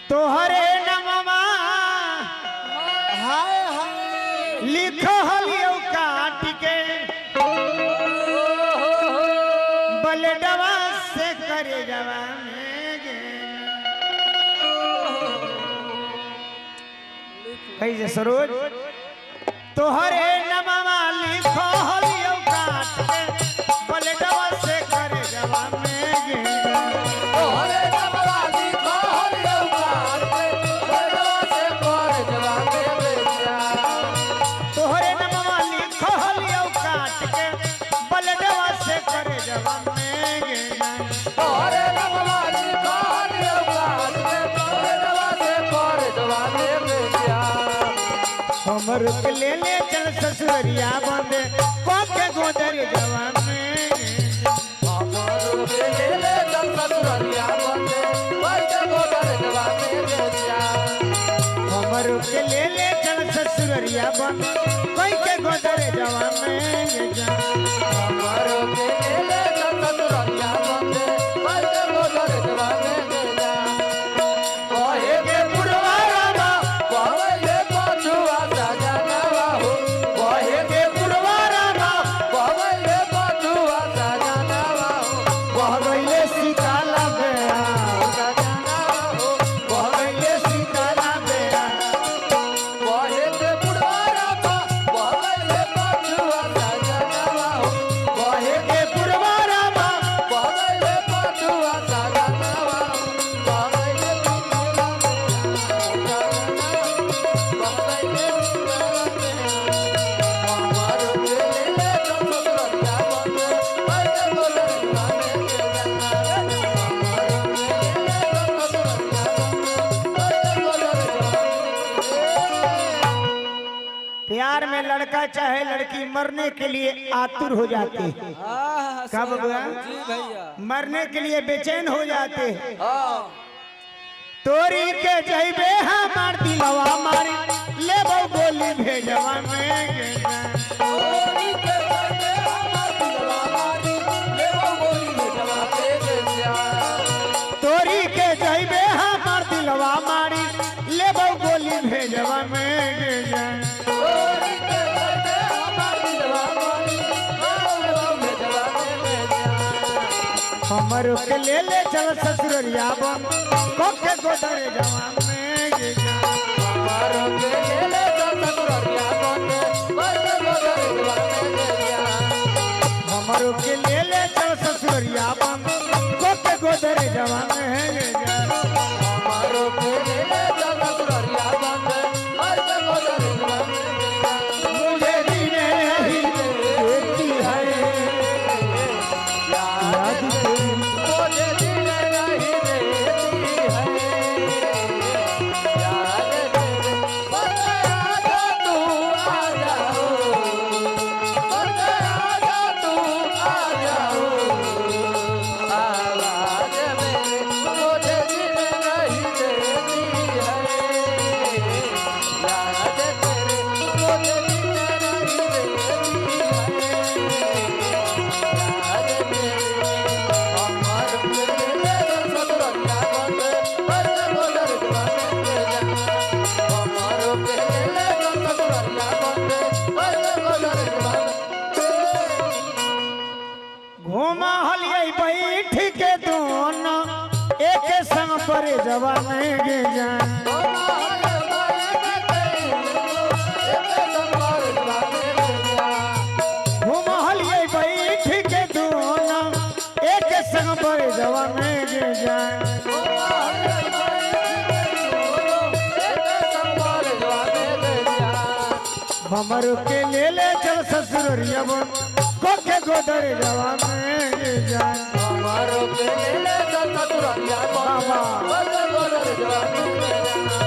तोहरे नमवा हाय हाय लिखो हलियो काट के बलडवा से करे जवा कैसे सरोज तोहरे नमवा लिखो हलियो काट के बलडवा से करे जवा में तोहरे नमवा लिखो हलियो काट के बलडवा से करे जवा में तोहरे नमवा लिखो हलियो काट के बलडवा से करे जवा में तोहरे नमवा लिखो हलियो काट के बलडवा से करे जवा में हमर के ले ले चल ससुरिया बंदे कोके गोदर जवा में हमर के ले ले चल ससुरिया बंदे कोके गोदर जवा में हमर के ले ले चल ससुरिया बंदे कोके गोदर जवा में हमर के ले ले चल ससुरिया बंदे कोके गोदर जवा में कोहे के पुरवारा ना कोहे पछुआ प्यार में लड़का चाहे लड़की मरने के लिए आतुर हो जाते हैं। कब मरने के लिए बेचैन हो जाते हैं। तोरी के जइबे हमार दिलवा मारी लेबो गोली भेजवा में तोरी के जइबे हमार दिलवा मारी लेबो गोली भेजवा में तोरी के जइबे हमार दिलवा मारी लेबो गोली भेजवा में हमर के ले ले चल ससुरिया बन कोके गोदर जवा में हमर के ले ले चल ससुरिया बन कोके गोदर जवा में हमर के ले ले चल ससुरिया बन कोके गोदर जवा में हमर के ले ले चल ससुरिया बन कोके गोदर जवा में मुझे जीने नहीं देती है घूमा हलिए बैठ के दोनों एक संग पर जवा में गे जाए घूमा हलिए बैठ के दोनों एक संग पर जवा में गे जाए हमर के ले ले चल ससुरिया बन कोके गोदर जवा में जाए हमर के ले ले चल ससुरिया बन कोके गोदर जवा में